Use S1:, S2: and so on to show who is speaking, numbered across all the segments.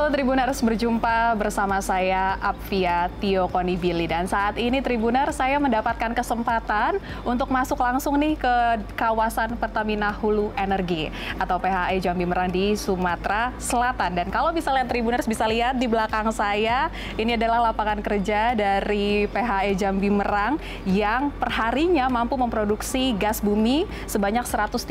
S1: Halo Tribuners, berjumpa bersama saya Apvia Tio Konibili, dan saat ini Tribuners saya mendapatkan kesempatan untuk masuk langsung nih ke kawasan Pertamina Hulu Energi atau PHE Jambi Merang di Sumatera Selatan. Dan kalau misalnya Tribuners bisa lihat di belakang saya, ini adalah lapangan kerja dari PHE Jambi Merang yang perharinya mampu memproduksi gas bumi sebanyak 134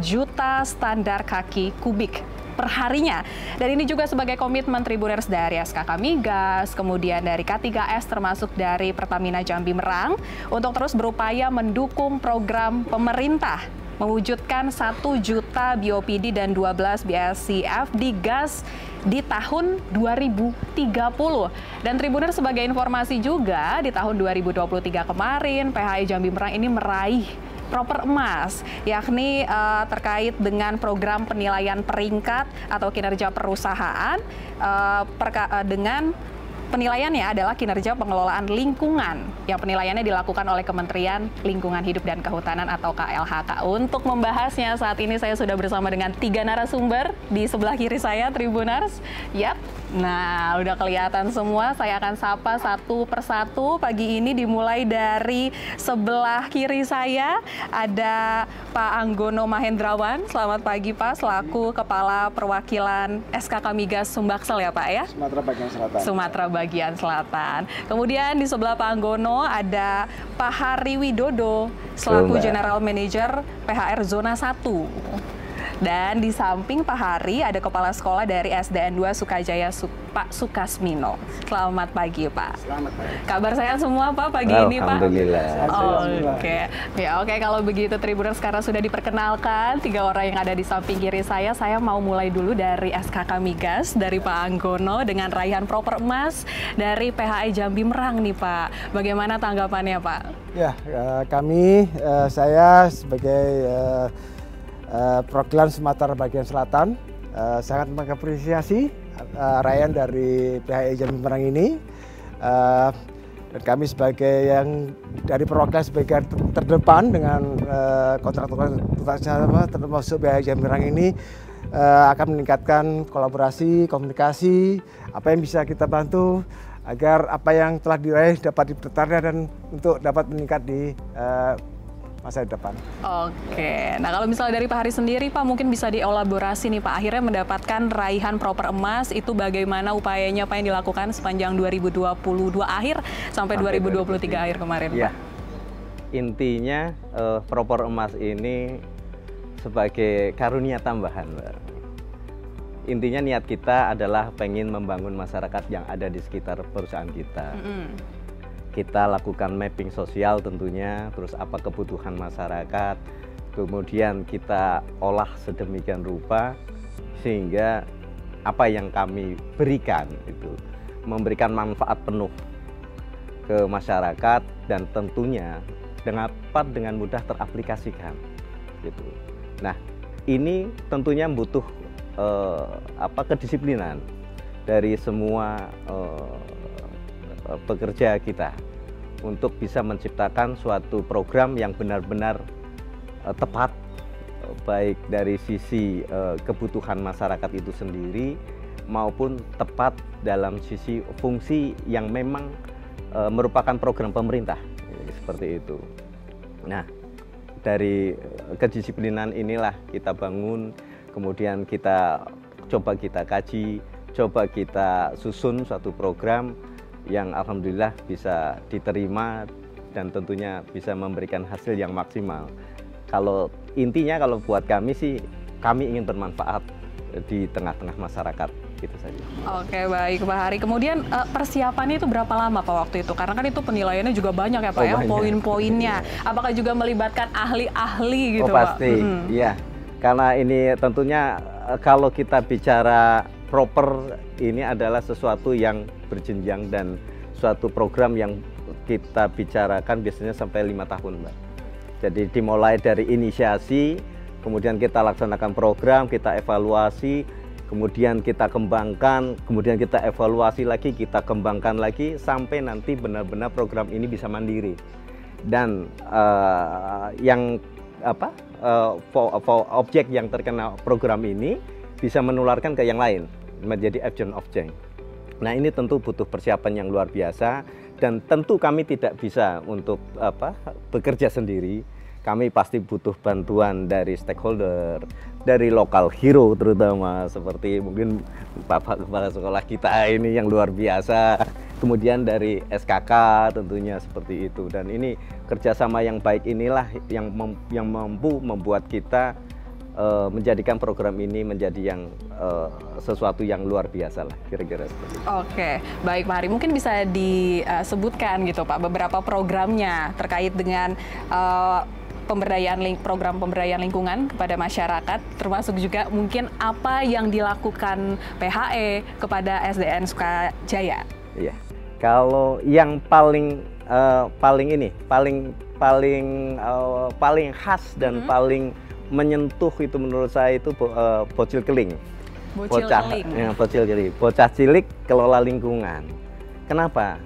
S1: juta standar kaki kubik perharinya. Dan ini juga sebagai komitmen Tribuners dari SKK Migas, kemudian dari K3S termasuk dari Pertamina Jambi Merang untuk terus berupaya mendukung program pemerintah mewujudkan 1 juta BOPD dan 12 BSCF di gas di tahun 2030. Dan Tribuners sebagai informasi juga, di tahun 2023 kemarin PHE Jambi Merang ini meraih Proper Emas, yakni terkait dengan program penilaian peringkat atau kinerja perusahaan dengan penilaiannya adalah kinerja pengelolaan lingkungan yang penilaiannya dilakukan oleh Kementerian Lingkungan Hidup dan Kehutanan atau KLHK. Untuk membahasnya saat ini saya sudah bersama dengan 3 narasumber di sebelah kiri saya, Tribuners. Yap. Nah, udah kelihatan semua. Saya akan sapa satu persatu pagi ini, dimulai dari sebelah kiri saya ada Pak Anggono Mahendrawan. Selamat pagi Pak, selaku Kepala Perwakilan SKK Migas Sumbaksel ya Pak ya?
S2: Sumatera bagian selatan.
S1: Sumatera bagian selatan. Kemudian di sebelah Pak Anggono ada Pak Hari Widodo selaku General Manager PHR Zona 1. Dan di samping Pak Hari ada Kepala Sekolah dari SDN 2 Sukajaya Pak Sukasmino. Selamat pagi Pak.
S2: Selamat pagi.
S1: Kabar sehat semua Pak pagi ini Pak?
S2: Alhamdulillah.
S1: Oke. Ya oke, kalau begitu Tribuners sekarang sudah diperkenalkan 3 orang yang ada di samping kiri saya mau mulai dulu dari SKK Migas, dari Pak Anggono dengan raihan Proper Emas dari PHE Jambi Merang nih Pak. Bagaimana tanggapannya Pak?
S2: Ya, saya sebagai perwakilan Sumatera bagian selatan sangat mengapresiasi raihan dari PHE Jambi Merang ini, dan kami sebagai yang dari perwakilan sebagai terdepan dengan kontraktor termasuk PHE Jambi Merang ini akan meningkatkan kolaborasi, komunikasi, apa yang bisa kita bantu agar apa yang telah diraih dapat dipertahankan dan untuk dapat meningkat di masa depan.
S1: Oke, nah kalau misalnya dari Pak Hari sendiri Pak, mungkin bisa dielaborasi nih Pak, akhirnya mendapatkan raihan Proper Emas itu bagaimana upayanya Pak yang dilakukan sepanjang 2022 akhir sampai 2023 akhir kemarin Pak?
S3: Ya, intinya Proper Emas ini sebagai karunia tambahan Mbak. Intinya niat kita adalah pengen membangun masyarakat yang ada di sekitar perusahaan kita. Kita lakukan mapping sosial tentunya, terus apa kebutuhan masyarakat, kemudian kita olah sedemikian rupa sehingga apa yang kami berikan itu memberikan manfaat penuh ke masyarakat dan tentunya dapat dengan mudah teraplikasikan gitu. Nah, ini tentunya butuh kedisiplinan dari semua pekerja kita untuk bisa menciptakan suatu program yang benar-benar tepat, baik dari sisi kebutuhan masyarakat itu sendiri maupun tepat dalam sisi fungsi yang memang merupakan program pemerintah, seperti itu. Nah, dari kedisiplinan inilah kita bangun, kemudian kita coba kita kaji, coba kita susun suatu program yang alhamdulillah bisa diterima dan tentunya bisa memberikan hasil yang maksimal. Kalau intinya kalau buat kami sih, kami ingin bermanfaat di tengah-tengah masyarakat, gitu saja. Oke,
S1: baik Pak Hari. Kemudian persiapannya itu berapa lama Pak waktu itu? Karena kan itu penilaiannya juga banyak ya Pak ya, poin-poinnya. Apakah juga melibatkan ahli-ahli gitu Pak?
S3: Pasti, iya. Karena ini tentunya kalau kita bicara proper, ini adalah sesuatu yang berjenjang dan suatu program yang kita bicarakan biasanya sampai 5 tahun Mbak. Jadi dimulai dari inisiasi, kemudian kita laksanakan program, kita evaluasi, kemudian kita kembangkan, kemudian kita evaluasi lagi, kita kembangkan lagi sampai nanti benar-benar program ini bisa mandiri. Dan objek yang terkena program ini bisa menularkan ke yang lain. menjadi agent of change. Nah, ini tentu butuh persiapan yang luar biasa, dan tentu kami tidak bisa untuk bekerja sendiri. Kami pasti butuh bantuan dari stakeholder, dari lokal hero terutama seperti mungkin Bapak Kepala Sekolah kita ini yang luar biasa, kemudian dari SKK tentunya seperti itu. Dan ini kerjasama yang baik inilah yang mampu membuat kita menjadikan program ini menjadi yang sesuatu yang luar biasa lah, kira-kira seperti itu.
S1: Oke, baik Pak Hari, mungkin bisa disebutkan gitu Pak beberapa programnya terkait dengan program pemberdayaan lingkungan kepada masyarakat, termasuk juga mungkin apa yang dilakukan PHE kepada SDN Sukajaya.
S3: Iya, kalau yang paling khas dan paling menyentuh itu menurut saya itu bocil keling. Bocil keling. Bocah cilik kelola lingkungan. Kenapa?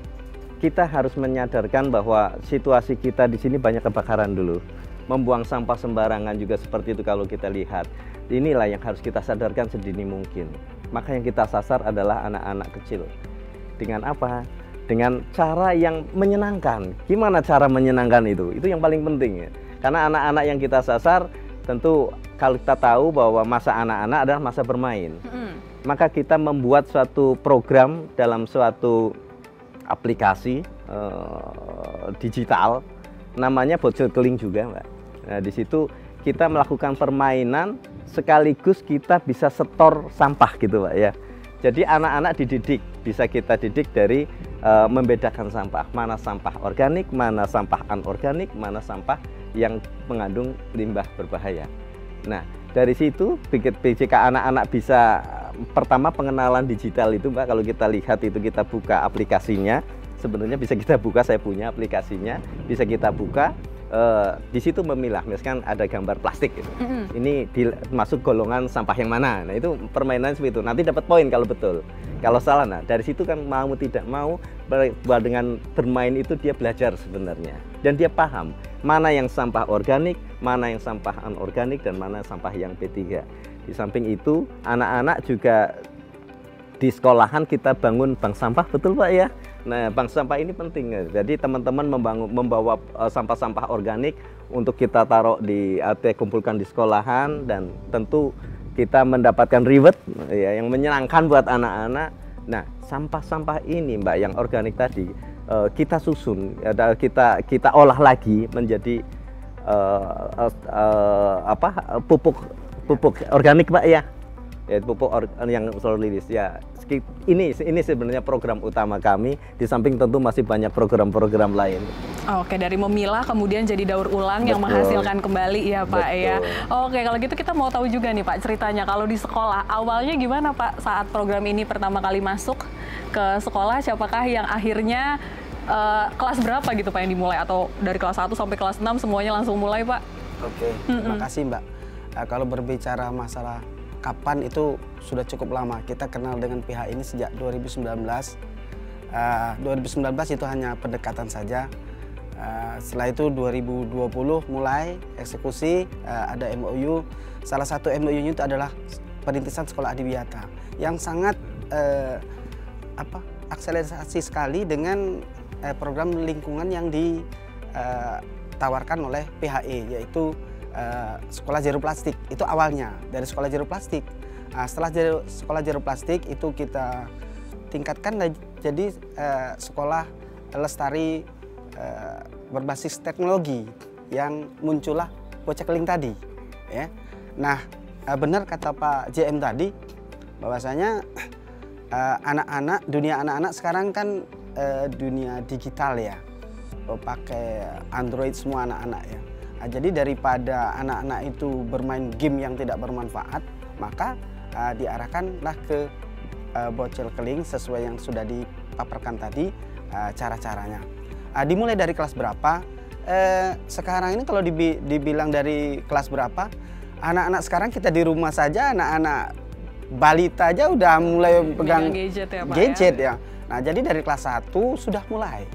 S3: Kita harus menyadarkan bahwa situasi kita di sini banyak kebakaran dulu. Membuang sampah sembarangan juga seperti itu kalau kita lihat. Inilah yang harus kita sadarkan sedini mungkin. Maka yang kita sasar adalah anak-anak kecil. Dengan apa? Dengan cara yang menyenangkan. Gimana cara menyenangkan itu? Itu yang paling penting ya. Karena anak-anak yang kita sasar tentu kalau kita tahu bahwa masa anak-anak adalah masa bermain, maka kita membuat suatu program dalam suatu aplikasi digital, namanya bocil keling juga, Mbak. Nah, di situ kita melakukan permainan sekaligus kita bisa setor sampah gitu, Mbak ya. Jadi anak-anak dididik, bisa kita didik dari membedakan sampah, mana sampah organik, mana sampah anorganik, mana sampah yang mengandung limbah berbahaya. Nah, dari situ jika anak-anak bisa pertama pengenalan digital itu, Mbak, kalau kita lihat itu kita buka aplikasinya, sebenarnya bisa kita buka, saya punya aplikasinya, bisa kita buka. Di situ memilah, misalkan ada gambar plastik gitu. Ini masuk golongan sampah yang mana. Nah, itu permainan seperti itu. Nanti dapat poin kalau betul. Kalau salah, nah dari situ kan mau tidak mau dengan bermain itu dia belajar sebenarnya. Dan dia paham mana yang sampah organik, mana yang sampah anorganik, dan mana sampah yang B3. Di samping itu, anak-anak juga di sekolahan kita bangun bank sampah, betul Pak ya? Nah, bank sampah ini penting. Jadi teman-teman membawa sampah-sampah organik untuk kita taruh kumpulkan di sekolahan, dan tentu kita mendapatkan reward ya, yang menyenangkan buat anak-anak. Nah, sampah-sampah ini, Mbak, yang organik tadi kita susun, kita olah lagi menjadi pupuk organik, Mbak ya. Pupuk yang selalu lilis ya. Ini sebenarnya program utama kami, di samping tentu masih banyak program-program lain.
S1: Oke, dari memilah kemudian jadi daur ulang yang menghasilkan kembali ya Pak. Betul. Ya. Oke, kalau gitu kita mau tahu juga nih Pak ceritanya kalau di sekolah awalnya gimana Pak saat program ini pertama kali masuk ke sekolah, siapakah yang akhirnya kelas berapa gitu Pak yang dimulai, atau dari kelas 1 sampai kelas 6 semuanya langsung mulai Pak?
S4: Oke, terima kasih Mbak. Kalau berbicara masalah kapan, itu sudah cukup lama. Kita kenal dengan pihak ini sejak 2019. 2019 itu hanya pendekatan saja. Setelah itu 2020 mulai eksekusi, ada MOU. Salah satu MOU-nya itu adalah perintisan sekolah adiwiyata yang sangat akselerasi sekali dengan program lingkungan yang ditawarkan oleh PHE, yaitu sekolah zero plastik. Itu awalnya dari sekolah zero plastik. Setelah sekolah zero plastik itu kita tingkatkan jadi sekolah lestari berbasis teknologi, yang muncullah bocah keling tadi ya. Nah, benar kata Pak JM tadi bahwasanya anak-anak, dunia anak-anak sekarang kan dunia digital ya, pakai Android semua anak-anak ya. Nah, jadi daripada anak-anak itu bermain game yang tidak bermanfaat, maka diarahkanlah ke bocil keling sesuai yang sudah dipaparkan tadi cara-caranya. Dimulai dari kelas berapa? Sekarang ini kalau dibilang dari kelas berapa, anak-anak sekarang kita di rumah saja, anak-anak balita aja udah mulai pegang
S1: gadget ya Pak
S4: gadget ya. Nah, jadi dari kelas 1 sudah mulai.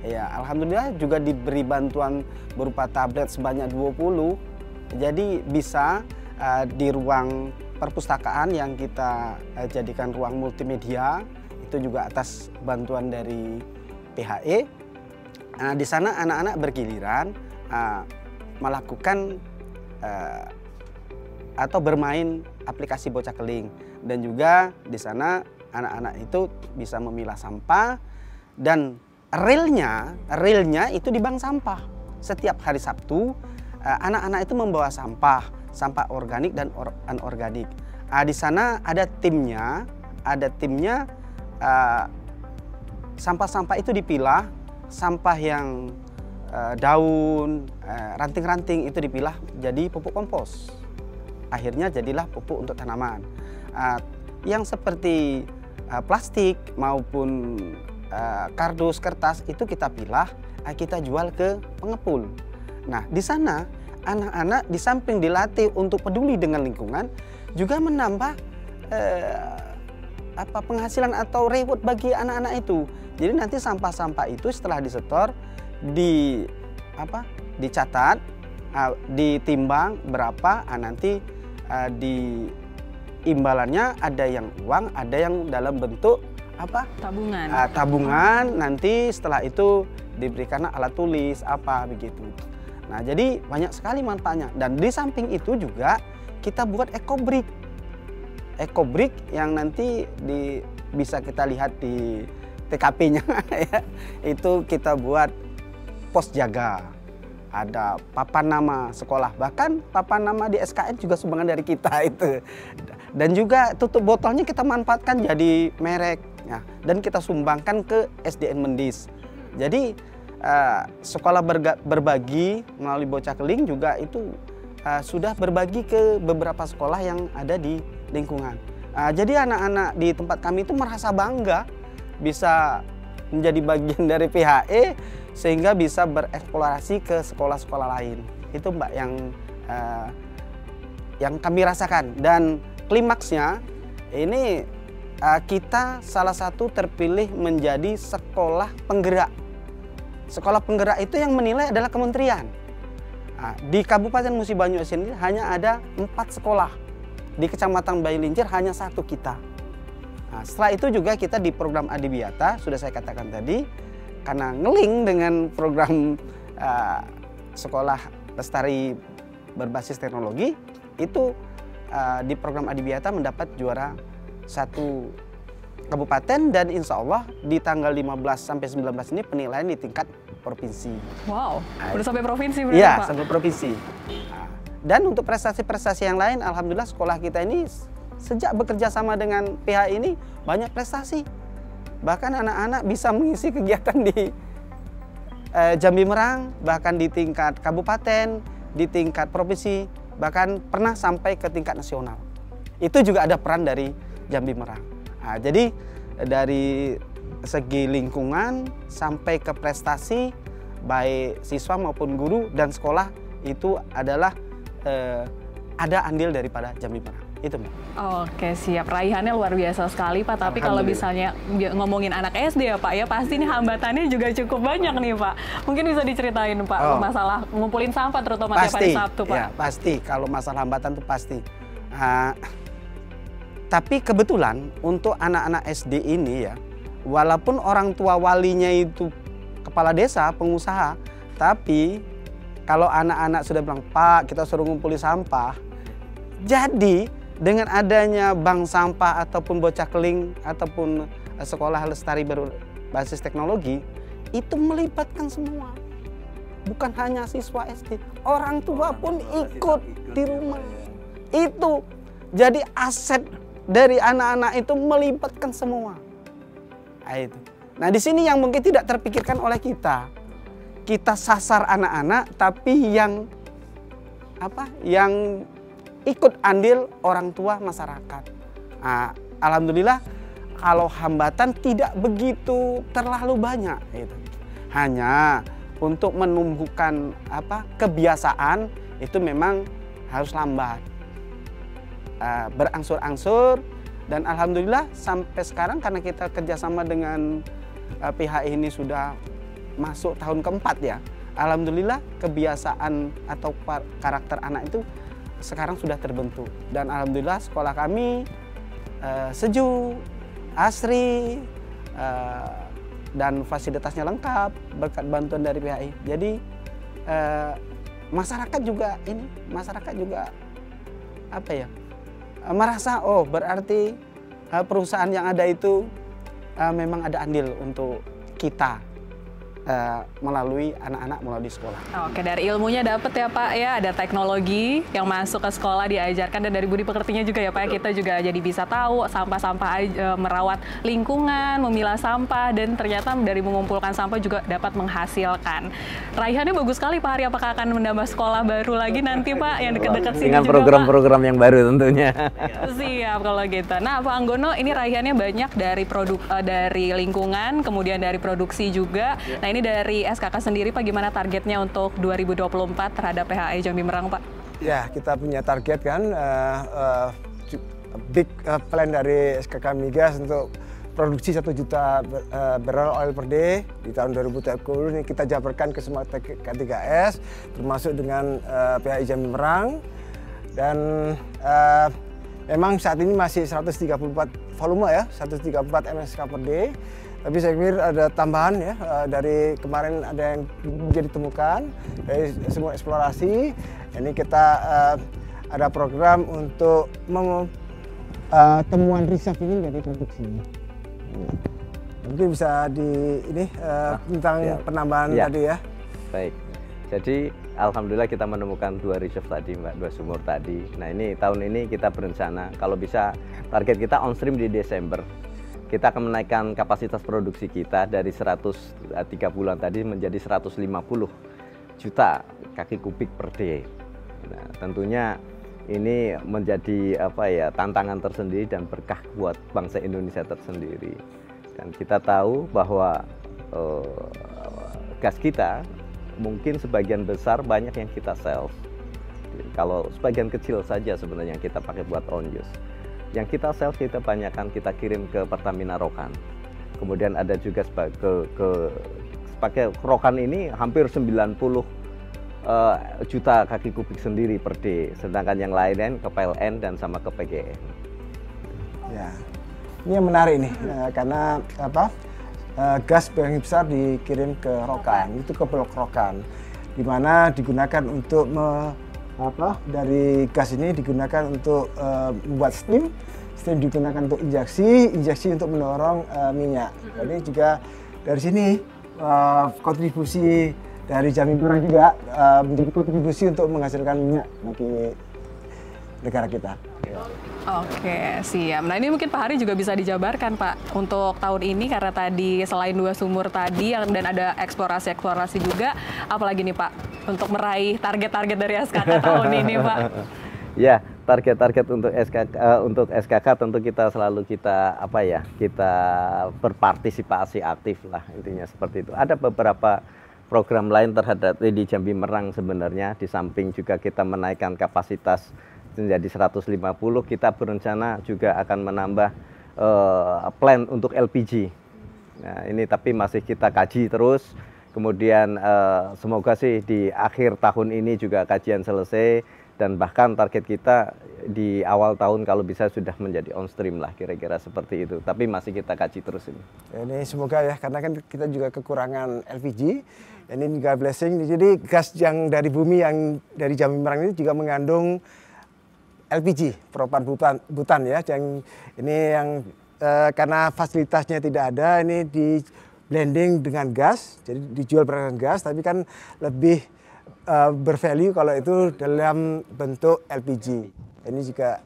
S4: Ya, alhamdulillah juga diberi bantuan berupa tablet sebanyak 20. Jadi bisa di ruang perpustakaan yang kita jadikan ruang multimedia, itu juga atas bantuan dari PHE. Di sana anak-anak bergiliran melakukan atau bermain aplikasi bocah keling, dan juga di sana anak-anak itu bisa memilah sampah, dan realnya itu di bank sampah. Setiap hari Sabtu anak-anak itu membawa sampah organik dan anorganik. Di sana ada timnya, sampah-sampah itu dipilah, sampah yang daun, ranting-ranting itu dipilah jadi pupuk kompos. Akhirnya jadilah pupuk untuk tanaman. Yang seperti plastik maupun kardus, kertas itu kita pilah, kita jual ke pengepul. Nah, di sana anak-anak di samping dilatih untuk peduli dengan lingkungan, juga menambah penghasilan atau reward bagi anak-anak itu. Jadi nanti sampah-sampah itu setelah disetor, dicatat, ditimbang berapa, nanti di imbalannya ada yang uang, ada yang dalam bentuk
S1: tabungan.
S4: Tabungan, nanti setelah itu diberikan alat tulis begitu. Nah, jadi banyak sekali manfaatnya. Dan di samping itu juga kita buat ekobrik. Ekobrik yang nanti bisa kita lihat di TKP-nya ya. Itu kita buat pos jaga. Ada papan nama sekolah, bahkan papan nama di SKN juga sumbangan dari kita itu. Dan juga tutup botolnya kita manfaatkan jadi merek ya, dan kita sumbangkan ke SDN Mendis. Jadi sekolah berbagi melalui bocah keling juga itu sudah berbagi ke beberapa sekolah yang ada di lingkungan. Jadi anak-anak di tempat kami itu merasa bangga bisa menjadi bagian dari PHE, sehingga bisa bereksplorasi ke sekolah-sekolah lain. Itu Mbak yang kami rasakan. Dan klimaksnya ini kita salah satu terpilih menjadi sekolah penggerak. Sekolah penggerak itu yang menilai adalah kementerian. Di Kabupaten Musi Banyu Asin ini hanya ada 4 sekolah. Di Kecamatan Bailincir hanya 1 kita. Setelah itu juga kita di program Adiwiyata, sudah saya katakan tadi, karena ngeling dengan program sekolah lestari berbasis teknologi, itu di program Adiwiyata mendapat juara 1 kabupaten, dan insya Allah di tanggal 15 sampai 19 ini penilaian di tingkat provinsi.
S1: Wow, udah sampai provinsi berarti
S4: ya,
S1: Pak?
S4: sampai provinsi. Dan untuk prestasi-prestasi yang lain, alhamdulillah sekolah kita ini sejak bekerja sama dengan pihak ini banyak prestasi. Bahkan anak-anak bisa mengisi kegiatan di Jambi Merang, bahkan di tingkat kabupaten, di tingkat provinsi, bahkan pernah sampai ke tingkat nasional. Itu juga ada peran dari Jambi Merang. Jadi dari segi lingkungan sampai ke prestasi, baik siswa maupun guru dan sekolah itu adalah ada andil daripada Jambi Merang. Itu Mbak.
S1: Oke, siap. Raihannya luar biasa sekali Pak. Tapi kalau misalnya ngomongin anak SD ya Pak, ya pasti ini hambatannya juga cukup banyak nih Pak. Mungkin bisa diceritain Pak masalah ngumpulin sampah terutama tiap hari Sabtu Pak.
S4: Ya, pasti. Kalau masalah hambatan itu pasti. Tapi kebetulan untuk anak-anak SD ini ya, walaupun orang tua walinya itu kepala desa, pengusaha, tapi kalau anak-anak sudah bilang, Pak kita suruh ngumpulin sampah, jadi dengan adanya bank sampah ataupun bocah keling ataupun sekolah lestari berbasis teknologi, itu melibatkan semua. Bukan hanya siswa SD, orang tua pun ikut di rumah. Itu jadi aset dari anak-anak itu melibatkan semua. Nah, di sini yang mungkin tidak terpikirkan oleh kita. Kita sasar anak-anak, tapi yang ikut andil orang tua masyarakat. Alhamdulillah kalau hambatan tidak begitu terlalu banyak. Hanya untuk menumbuhkan kebiasaan itu memang harus lambat. Berangsur-angsur, dan alhamdulillah sampai sekarang karena kita kerjasama dengan pihak ini sudah masuk tahun keempat ya. Alhamdulillah kebiasaan atau karakter anak itu sekarang sudah terbentuk. Dan alhamdulillah sekolah kami sejuk, asri, dan fasilitasnya lengkap berkat bantuan dari PHI. Jadi masyarakat juga apa ya, merasa oh berarti perusahaan yang ada itu memang ada andil untuk kita melalui anak-anak melalui sekolah.
S1: Oke, dari ilmunya dapat ya Pak ya, ada teknologi yang masuk ke sekolah diajarkan, dan dari budi pekertinya juga ya Pak, kita juga jadi bisa tahu sampah-sampah, merawat lingkungan, memilah sampah, dan ternyata dari mengumpulkan sampah juga dapat menghasilkan. Raihannya bagus sekali Pak Hari, apakah akan menambah sekolah baru lagi nanti Pak yang dekat-dekat sini
S3: dengan
S1: juga
S3: program-program yang baru tentunya.
S1: Siap kalau gitu. Nah Pak Anggono, ini raihannya banyak dari dari lingkungan, kemudian dari produksi juga. Nah ini dari SKK sendiri Pak, gimana targetnya untuk 2024 terhadap PHI Jambi Merang Pak?
S2: Ya, kita punya target kan, big plan dari SKK Migas untuk produksi 1 juta barrel oil per day di tahun 2030 ini kita jabarkan ke semua K3S, termasuk dengan PHI Jambi Merang. Dan memang saat ini masih 134 volume ya, 134 MSK per day. Tapi saya pikir ada tambahan ya, dari kemarin ada yang menjadi ditemukan dari semua eksplorasi. Ini kita ada program untuk temuan reserve ini dari produksinya. Mungkin bisa tentang penambahan tadi ya.
S3: Baik, jadi alhamdulillah kita menemukan 2 reserve tadi Mbak, 2 sumur tadi. Nah ini tahun ini kita berencana kalau bisa target kita on stream di Desember. Kita akan menaikkan kapasitas produksi kita dari 103 bulan tadi menjadi 150 juta kaki kubik per day. Nah, tentunya ini menjadi tantangan tersendiri dan berkah buat bangsa Indonesia tersendiri. Dan kita tahu bahwa gas kita mungkin sebagian besar banyak yang kita sell. Kalau sebagian kecil saja sebenarnya yang kita pakai buat own use. Yang kita sell kita banyakkan kita kirim ke Pertamina Rokan. Kemudian ada juga sebagai Rokan ini hampir 90 juta kaki kubik sendiri per day. Sedangkan yang lain ke PLN dan sama ke PGN.
S2: Ya, ini yang menarik nih karena gas paling besar dikirim ke Rokan, itu ke blok Rokan, di mana digunakan untuk dari gas ini digunakan untuk membuat steam digunakan untuk injeksi untuk mendorong minyak. Jadi juga dari sini kontribusi dari Jambi Merang juga menjadi kontribusi untuk menghasilkan minyak bagi negara kita.
S1: Oke, siap. Nah ini mungkin Pak Hari juga bisa dijabarkan Pak untuk tahun ini, karena tadi selain 2 sumur tadi dan ada eksplorasi juga, apalagi nih Pak untuk meraih target-target dari SKK tahun ini Pak?
S3: Ya, target-target untuk SKK tentu kita selalu kita berpartisipasi aktif lah, intinya seperti itu. Ada beberapa program lain terhadap di Jambi Merang sebenarnya, di samping juga kita menaikkan kapasitas menjadi 150, kita berencana juga akan menambah plan untuk LPG. Nah, ini tapi masih kita kaji terus. Kemudian semoga sih di akhir tahun ini juga kajian selesai, dan bahkan target kita di awal tahun kalau bisa sudah menjadi on stream lah, kira-kira seperti itu. Tapi masih kita kaji terus ini.
S2: Ini semoga ya, karena kan kita juga kekurangan LPG. Ini juga blessing. Jadi gas yang dari bumi yang dari Jambi Merang ini juga mengandung LPG, propan butan ya, yang ini yang karena fasilitasnya tidak ada, ini di blending dengan gas, jadi dijual berdasarkan gas, tapi kan lebih bervalue kalau itu dalam bentuk LPG. Ini juga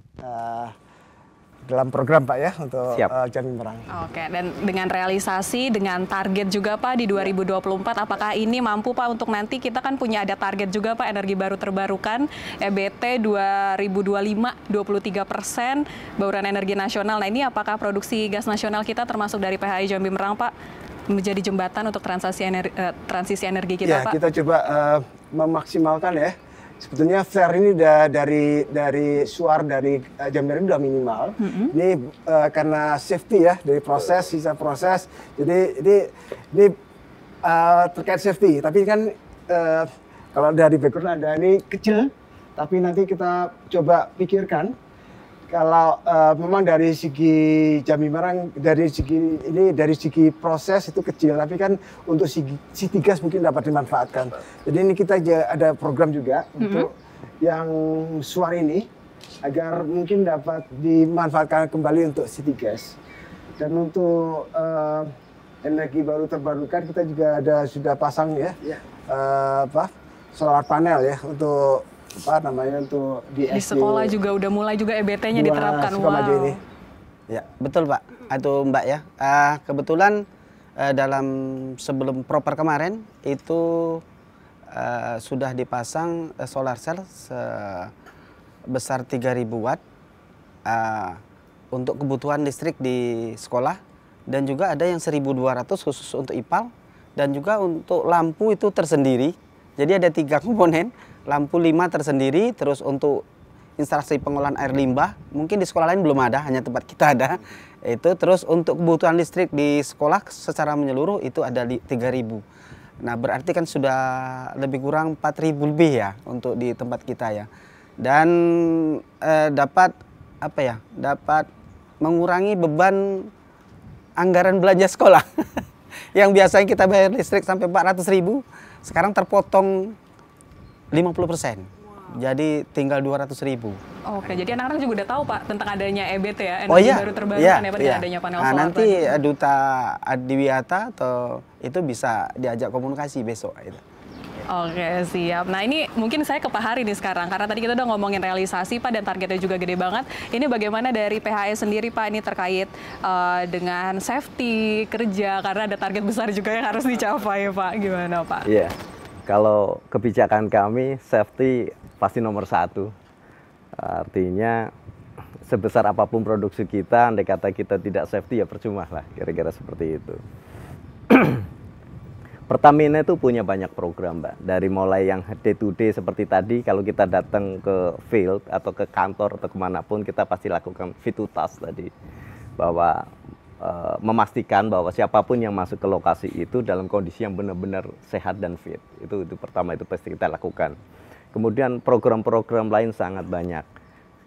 S2: dalam program Pak ya untuk Jambi Merang.
S1: Oke, dan dengan realisasi, dengan target juga Pak di 2024, apakah ini mampu Pak untuk nanti kita kan punya ada target juga Pak energi baru terbarukan, EBT 2025 23% bauran energi nasional. Nah ini apakah produksi gas nasional kita termasuk dari PHI Jambi Merang Pak menjadi jembatan untuk transisi energi kita Pak?
S2: Ya, kita coba memaksimalkan ya. Sebetulnya flare ini dari suar dari Jambi Merang sudah minimal. Ini karena safety ya, dari proses, sisa proses. Jadi ini terkait safety. Tapi kan kalau dari background ada ini kecil, Tapi nanti kita coba pikirkan kalau memang dari segi Jambi Merang, dari segi proses itu kecil, tapi kan untuk sisi gas mungkin dapat dimanfaatkan. Jadi ini kita ada program juga untuk yang suar ini agar mungkin dapat dimanfaatkan kembali untuk city gas. Dan untuk energi baru terbarukan kita juga sudah pasang ya, solar panel ya untuk untuk di
S1: sekolah juga udah mulai juga EBT-nya diterapkan. Wow.
S2: Ini.
S4: Ya, betul Pak. Atau Mbak ya. Kebetulan dalam sebelum proper kemarin itu sudah dipasang solar cell sebesar 3.000 watt untuk kebutuhan listrik di sekolah, dan juga ada yang 1.200 khusus untuk IPAL, dan juga untuk lampu itu tersendiri. Jadi ada 3 komponen. Lampu 5 tersendiri, terus untuk instalasi pengolahan air limbah, mungkin di sekolah lain belum ada, hanya tempat kita ada. Itu terus untuk kebutuhan listrik di sekolah secara menyeluruh itu ada 3.000. Nah, berarti kan sudah lebih kurang 4.000 lebih ya untuk di tempat kita ya. Dan dapat dapat mengurangi beban anggaran belanja sekolah. Yang biasanya kita bayar listrik sampai 400.000, sekarang terpotong 50%. Jadi tinggal 200.000.
S1: Oke, jadi anak-anak juga udah tahu Pak tentang adanya EBT ya,
S4: energi
S1: baru terbarukan ya Pak, adanya panel solar.
S4: Nanti Duta Adiwiyata atau itu bisa diajak komunikasi besok itu.
S1: Oke, siap. Nah, ini mungkin saya ke Pak Hari nih sekarang, karena tadi kita udah ngomongin realisasi Pak, dan targetnya juga gede banget. Ini bagaimana dari PHS sendiri Pak, ini terkait dengan safety kerja, karena ada target besar juga yang harus dicapai Pak. Gimana Pak?
S3: Iya, kalau kebijakan kami safety pasti nomor 1. Artinya sebesar apapun produksi kita, andai kata kita tidak safety ya percuma lah, kira-kira seperti itu. Pertamina itu punya banyak program Mbak, dari mulai yang day to day seperti tadi, kalau kita datang ke field atau ke kantor atau kemanapun, kita pasti lakukan fit to task tadi, bahwa memastikan bahwa siapapun yang masuk ke lokasi itu dalam kondisi yang benar-benar sehat dan fit. Itu pertama, itu pasti kita lakukan. Kemudian program-program lain sangat banyak.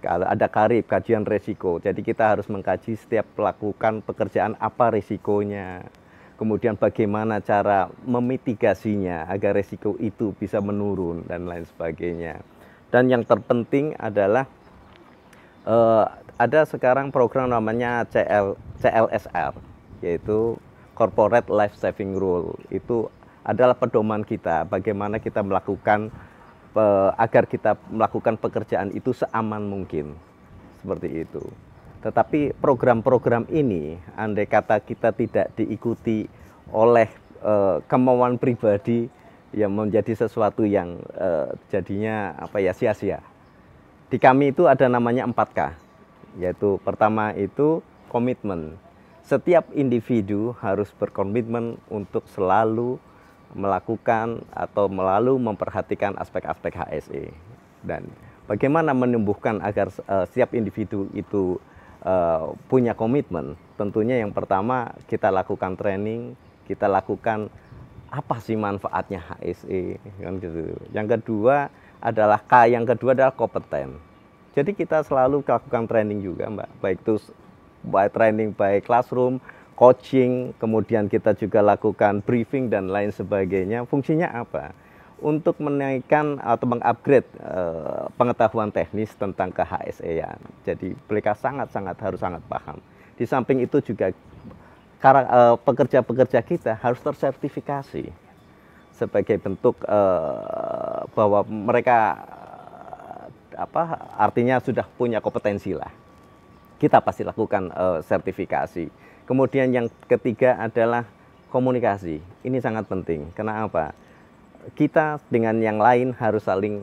S3: Ada karib, kajian resiko, jadi kita harus mengkaji setiap melakukan pekerjaan apa resikonya. Kemudian bagaimana cara memitigasinya agar resiko itu bisa menurun dan lain sebagainya. Dan yang terpenting adalah ada sekarang program namanya CLSR, yaitu Corporate Life Saving Rule. Itu adalah pedoman kita, bagaimana kita melakukan agar kita melakukan pekerjaan itu seaman mungkin, seperti itu. Tetapi program-program ini, andai kata kita tidak diikuti oleh kemauan pribadi, yang menjadi sesuatu yang jadinya sia-sia. Di kami itu ada namanya 4K, yaitu pertama itu komitmen. Setiap individu harus berkomitmen untuk selalu melakukan atau memperhatikan aspek-aspek HSE. Dan bagaimana menumbuhkan agar setiap individu itu punya komitmen. Tentunya yang pertama kita lakukan training, kita lakukan apa sih manfaatnya HSE, kan gitu. Yang kedua adalah kompeten. Jadi kita selalu lakukan training juga Mbak, baik itu training by classroom, coaching, kemudian kita juga lakukan briefing dan lain sebagainya. Fungsinya apa? Untuk menaikkan atau mengupgrade pengetahuan teknis tentang ke-HSE-an. Jadi mereka harus sangat paham. Di samping itu juga pekerja-pekerja kita harus tersertifikasi sebagai bentuk bahwa mereka artinya sudah punya kompetensi lah. Kita pasti lakukan sertifikasi. Kemudian yang ketiga adalah komunikasi. Ini sangat penting. Kenapa? Kita dengan yang lain harus saling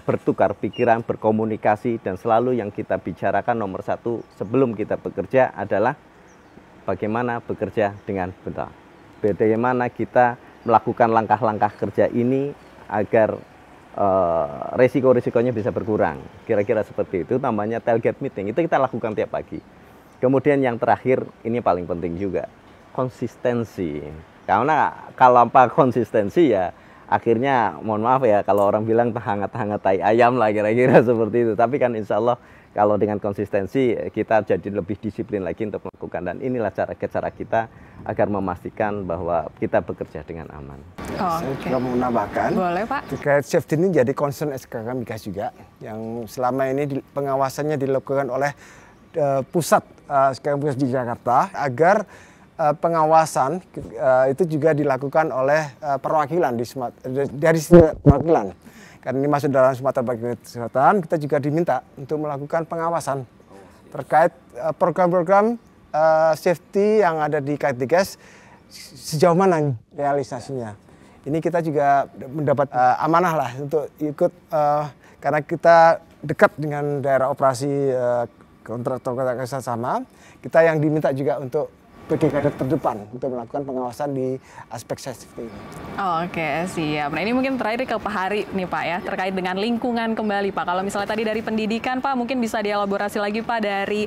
S3: bertukar pikiran, berkomunikasi, dan selalu yang kita bicarakan nomor 1 sebelum kita bekerja adalah bagaimana bekerja dengan benar. Bagaimana kita melakukan langkah-langkah kerja ini agar resiko-resikonya bisa berkurang. Kira-kira seperti itu, namanya tailgate meeting. Itu kita lakukan tiap pagi. Kemudian yang terakhir, ini paling penting juga, konsistensi. Karena kalau tanpa konsistensi ya, akhirnya mohon maaf ya kalau orang bilang hangat-hangat tai ayam lah kira-kira seperti itu. Tapi kan insya Allah kalau dengan konsistensi kita jadi lebih disiplin lagi untuk melakukan, dan inilah cara kita agar memastikan bahwa kita bekerja dengan aman.
S2: Saya juga mau menambahkan.
S1: Boleh Pak.
S2: Terkait safety ini jadi concern SKK Migas juga, yang selama ini pengawasannya dilakukan oleh pusat SKK Migas di Jakarta, agar pengawasan itu juga dilakukan oleh perwakilan dari perwakilan. Karena ini masuk dalam Sumatera Bagian Selatan, kita juga diminta untuk melakukan pengawasan terkait program-program safety yang ada di Kartigas, sejauh mana realisasinya. Ini kita juga mendapat amanah lah untuk ikut, karena kita dekat dengan daerah operasi kontraktor kerjasama, kita yang diminta juga untuk sebagai garda terdepan untuk melakukan pengawasan di aspek safety ini.
S1: Oke, siap. Nah, ini mungkin terakhir ke Pak Hari nih Pak ya, terkait dengan lingkungan kembali Pak. Kalau misalnya tadi dari pendidikan Pak, mungkin bisa dielaborasi lagi Pak dari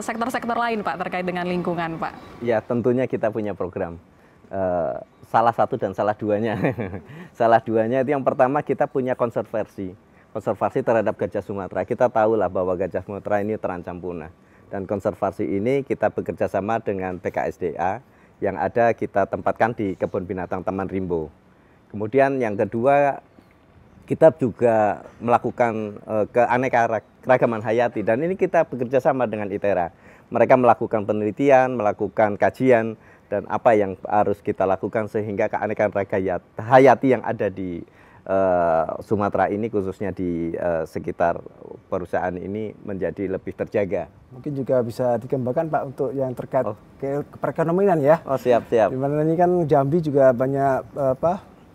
S1: sektor-sektor lain Pak terkait dengan lingkungan Pak.
S3: Ya, tentunya kita punya program. Salah satu dan salah duanya. Salah duanya itu yang pertama, kita punya konservasi terhadap gajah Sumatera. Kita tahulah bahwa gajah Sumatera ini terancam punah. Dan konservasi ini kita bekerja sama dengan BKSDA yang ada kita tempatkan di Kebun Binatang Taman Rimbo. Kemudian yang kedua, kita juga melakukan keanekaragaman hayati, dan ini kita bekerja sama dengan ITERA. Mereka melakukan penelitian, melakukan kajian, dan apa yang harus kita lakukan sehingga keanekaragaman hayati yang ada di Sumatera ini, khususnya di sekitar perusahaan ini, menjadi lebih terjaga.
S2: Mungkin juga bisa dikembangkan Pak untuk yang terkait perekonomian ya.
S3: Oh, siap.
S2: Dimana ini kan Jambi juga banyak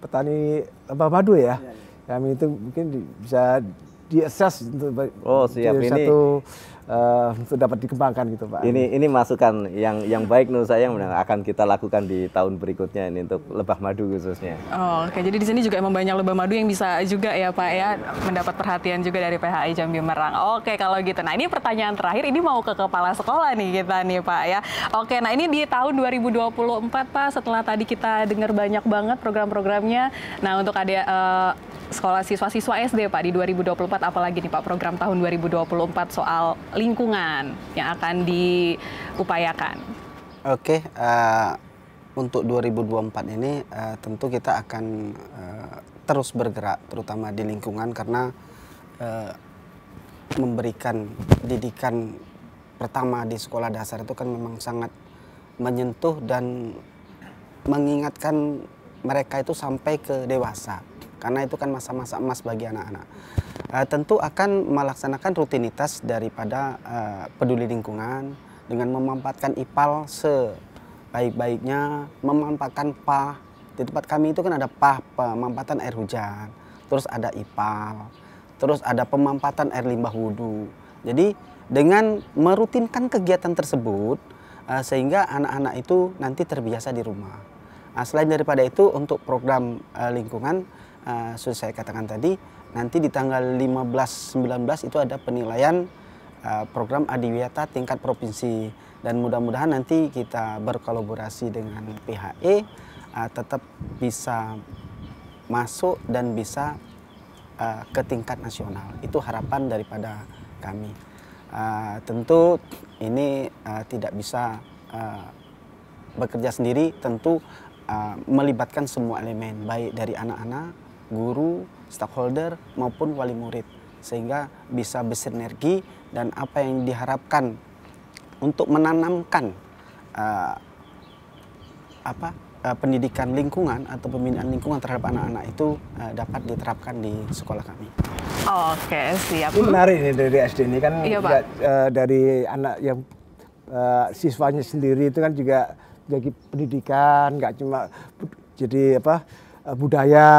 S2: petani lebah madu ya. Kami itu mungkin bisa diakses untuk satu untuk dapat dikembangkan gitu Pak.
S3: Ini masukan yang baik menurut saya, yang akan kita lakukan di tahun berikutnya ini untuk lebah madu khususnya.
S1: Oke, jadi di sini juga emang banyak lebah madu yang bisa juga ya Pak ya mendapat perhatian juga dari PHI Jambi Merang. Oke, kalau gitu. Nah, ini pertanyaan terakhir, ini mau ke kepala sekolah nih kita nih Pak ya. Oke, nah ini di tahun 2024 Pak, setelah tadi kita dengar banyak banget program-programnya. Nah, untuk ada sekolah siswa-siswa SD Pak di 2024, apalagi nih Pak program tahun 2024 soal lingkungan yang akan diupayakan?
S4: Oke, untuk 2024 ini tentu kita akan terus bergerak, terutama di lingkungan, karena memberikan pendidikan pertama di sekolah dasar itu kan memang sangat menyentuh dan mengingatkan mereka itu sampai ke dewasa. Karena itu kan masa-masa emas bagi anak-anak. Tentu akan melaksanakan rutinitas daripada peduli lingkungan dengan memanfaatkan IPAL sebaik-baiknya, memanfaatkan PAH. Di tempat kami itu kan ada PAH, pemanfaatan air hujan, terus ada IPAL, terus ada pemanfaatan air limbah wudhu. Jadi dengan merutinkan kegiatan tersebut, sehingga anak-anak itu nanti terbiasa di rumah. Selain daripada itu, untuk program lingkungan, sudah saya katakan tadi, nanti di tanggal 15-19 itu ada penilaian program adiwiyata tingkat provinsi, dan mudah-mudahan nanti kita berkolaborasi dengan PHE tetap bisa masuk dan bisa ke tingkat nasional. Itu harapan daripada kami. Tentu ini tidak bisa bekerja sendiri, tentu melibatkan semua elemen, baik dari anak-anak, guru, stakeholder maupun wali murid, sehingga bisa bersinergi, dan apa yang diharapkan untuk menanamkan pendidikan lingkungan atau pembinaan lingkungan terhadap anak-anak itu dapat diterapkan di sekolah kami.
S1: Oke, siap.
S2: Ini menarik nih dari SD ini kan,
S1: iya,
S2: juga, dari anak yang siswanya sendiri itu kan juga jadi pendidikan, nggak cuma jadi budaya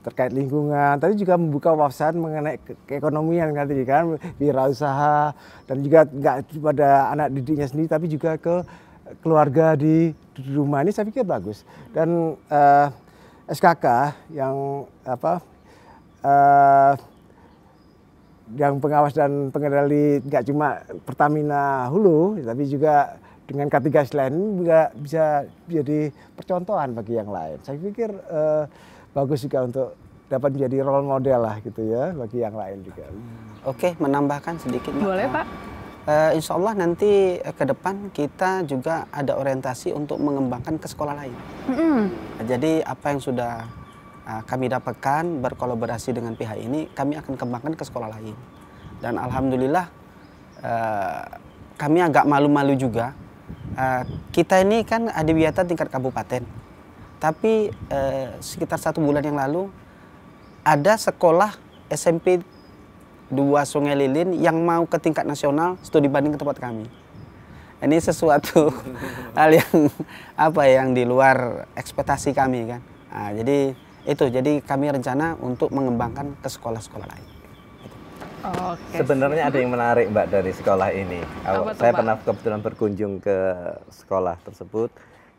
S2: terkait lingkungan, tapi juga membuka wawasan mengenai keekonomian kan, wirausaha, dan juga nggak pada anak didiknya sendiri, tapi juga ke keluarga di rumah. Ini saya pikir bagus. Dan SKK yang yang pengawas dan pengendali nggak cuma Pertamina Hulu, tapi juga dengan K3 lain juga bisa jadi percontohan bagi yang lain. Saya pikir bagus juga untuk dapat menjadi role model lah gitu ya bagi yang lain juga.
S4: Oke, menambahkan sedikit.
S1: Boleh Pak.
S4: Insya Allah nanti ke depan kita juga ada orientasi untuk mengembangkan ke sekolah lain. Jadi apa yang sudah kami dapatkan berkolaborasi dengan pihak ini, kami akan kembangkan ke sekolah lain. Dan alhamdulillah kami agak malu-malu juga. Kita ini kan adiwiyata tingkat kabupaten, tapi sekitar 1 bulan yang lalu ada sekolah SMP 2 Sungai Lilin yang mau ke tingkat nasional studi banding ke tempat kami. Ini sesuatu hal yang di luar ekspektasi kami kan. Jadi kami rencana untuk mengembangkan ke sekolah-sekolah lain.
S1: Oke.
S3: Sebenarnya ada yang menarik Mbak dari sekolah ini. Saya pernah kebetulan berkunjung ke sekolah tersebut.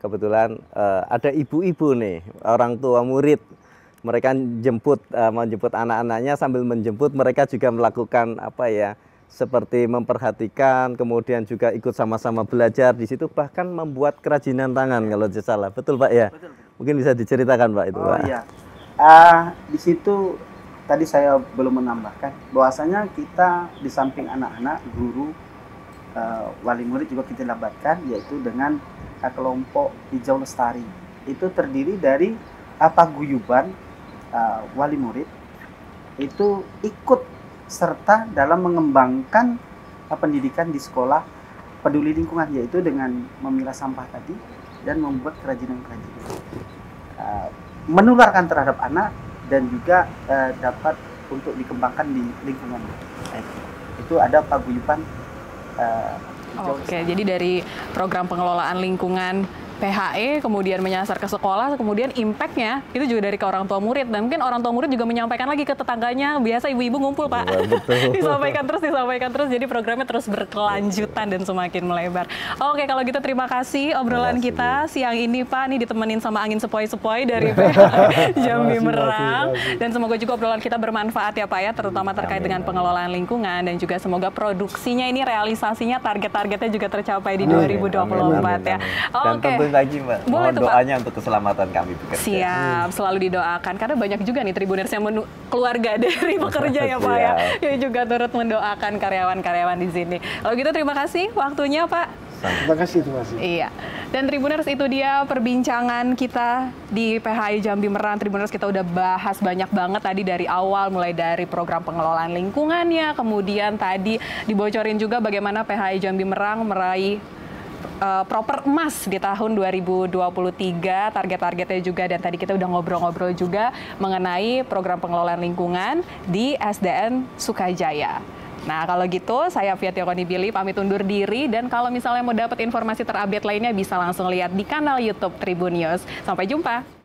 S3: Kebetulan ada ibu-ibu nih, orang tua murid. Mereka menjemput anak-anaknya, sambil menjemput mereka juga melakukan seperti memperhatikan, kemudian juga ikut sama-sama belajar di situ, bahkan membuat kerajinan tangan kalau tidak salah. Betul Pak ya? Betul. Mungkin bisa diceritakan Pak itu Pak.
S5: Iya. Di situ tadi saya belum menambahkan bahwasanya kita di samping anak-anak, guru, wali murid juga kita libatkan, yaitu dengan kelompok Hijau Lestari. Itu terdiri dari paguyuban wali murid itu ikut serta dalam mengembangkan pendidikan di sekolah peduli lingkungan, yaitu dengan memilah sampah tadi dan membuat kerajinan-kerajinan, menularkan terhadap anak dan juga dapat untuk dikembangkan di lingkungan. Itu ada paguyuban.
S1: Oke, jadi dari program pengelolaan lingkungan PHE kemudian menyasar ke sekolah, kemudian impact-nya itu juga dari ke orang tua murid, dan mungkin orang tua murid juga menyampaikan lagi ke tetangganya. Biasa ibu-ibu ngumpul Pak, disampaikan terus, jadi programnya terus berkelanjutan dan semakin melebar. Oke, kalau gitu terima kasih obrolan kita siang ini Pak, nih ditemenin sama angin sepoi-sepoi dari PHE Jambi Merang, dan semoga juga obrolan kita bermanfaat ya Pak ya, terutama terkait dengan pengelolaan lingkungan, dan juga semoga produksinya ini realisasinya target-targetnya juga tercapai di 2024 ya. Oke.
S3: Lagi Mbak, mohon doanya untuk keselamatan kami bekerja.
S1: Siap, selalu didoakan karena banyak juga nih Tribuners yang keluarga dari pekerja ya Pak ya, yang juga turut mendoakan karyawan-karyawan di sini. Kalau gitu terima kasih waktunya Pak.
S2: Terima kasih.
S1: Iya. Dan Tribuners, itu dia perbincangan kita di PHI Jambi Merang. Tribuners, kita udah bahas banyak banget tadi dari awal, mulai dari program pengelolaan lingkungannya, kemudian tadi dibocorin juga bagaimana PHI Jambi Merang meraih proper emas di tahun 2023, target-targetnya juga, dan tadi kita udah ngobrol-ngobrol juga mengenai program pengelolaan lingkungan di SDN Sukajaya. Nah, kalau gitu saya Afia Tiokoni-Billy pamit undur diri, dan kalau misalnya mau dapat informasi terupdate lainnya bisa langsung lihat di kanal YouTube Tribun News. Sampai jumpa.